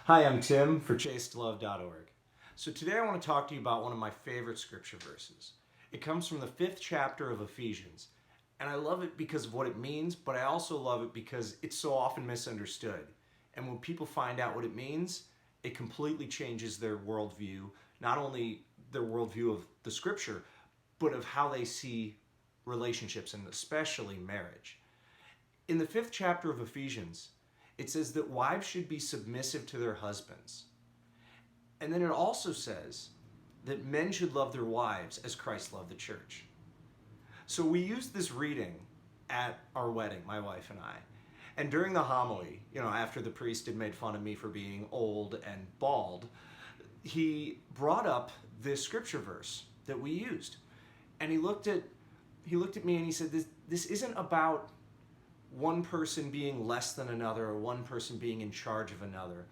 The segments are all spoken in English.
Hi, I'm Tim for chasedlove.org. So today I want to talk to you about one of my favorite scripture verses. It comes from the 5th chapter of Ephesians, and I love it because of what it means, but I also love it because it's so often misunderstood. And when people find out what it means, it completely changes their worldview, not only their worldview of the scripture, but of how they see relationships and especially marriage. In the 5th chapter of Ephesians, it says that wives should be submissive to their husbands. And then it also says that men should love their wives as Christ loved the church. So we used this reading at our wedding, my wife and I. And during the homily, after the priest had made fun of me for being old and bald, he brought up this scripture verse that we used. And he looked at me and he said, this isn't about one person being less than another or one person being in charge of another,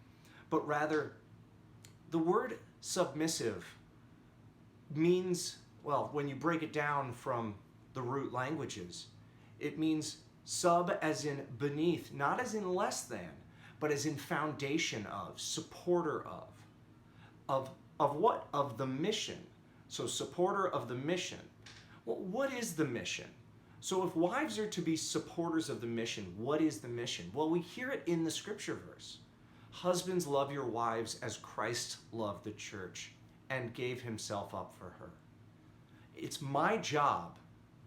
but rather the word submissive means, well, when you break it down from the root languages, it means sub as in beneath, not as in less than, but as in foundation of, supporter of what? Of the mission. So supporter of the mission. Well, what is the mission? So if wives are to be supporters of the mission, what is the mission? Well, we hear it in the scripture verse. Husbands, love your wives as Christ loved the church and gave himself up for her. It's my job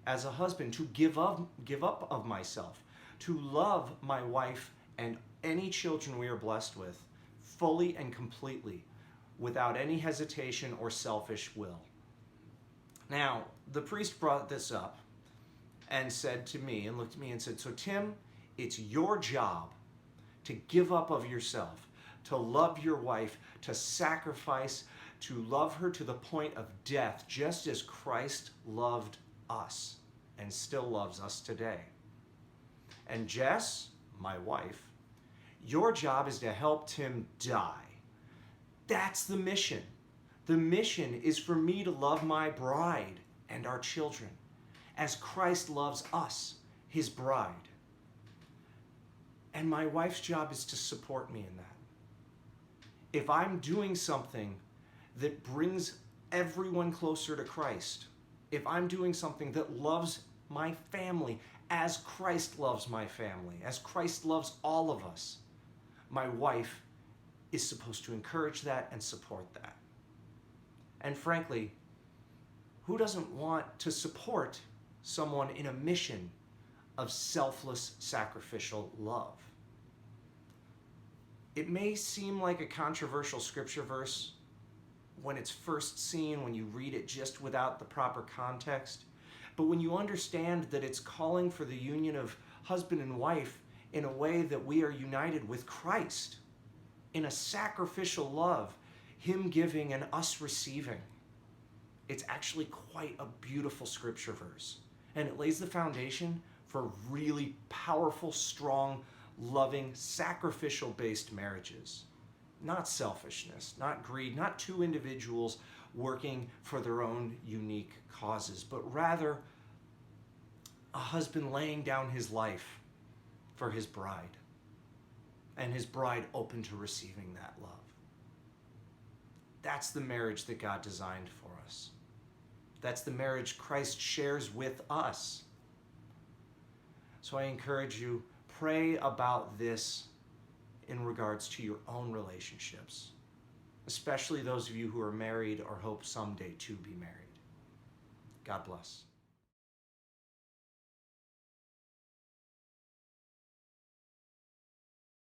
as a husband to give up of myself, to love my wife and any children we are blessed with fully and completely, without any hesitation or selfish will. Now, the priest brought this up and said to me, and looked at me and said, so Tim, it's your job to give up of yourself, to love your wife, to sacrifice, to love her to the point of death, just as Christ loved us and still loves us today. And Jess, my wife, your job is to help Tim die. That's the mission. The mission is for me to love my bride and our children as Christ loves us, his bride. And my wife's job is to support me in that. If I'm doing something that brings everyone closer to Christ, if I'm doing something that loves my family as Christ loves my family, as Christ loves all of us, my wife is supposed to encourage that and support that. And frankly, who doesn't want to support someone in a mission of selfless, sacrificial love? It may seem like a controversial scripture verse when it's first seen, when you read it just without the proper context. But when you understand that it's calling for the union of husband and wife in a way that we are united with Christ, in a sacrificial love, him giving and us receiving, it's actually quite a beautiful scripture verse. And it lays the foundation for really powerful, strong, loving, sacrificial-based marriages. Not selfishness, not greed, not two individuals working for their own unique causes, but rather a husband laying down his life for his bride, and his bride open to receiving that love. That's the marriage that God designed for us. That's the marriage Christ shares with us. So I encourage you, pray about this in regards to your own relationships, especially those of you who are married or hope someday to be married. God bless.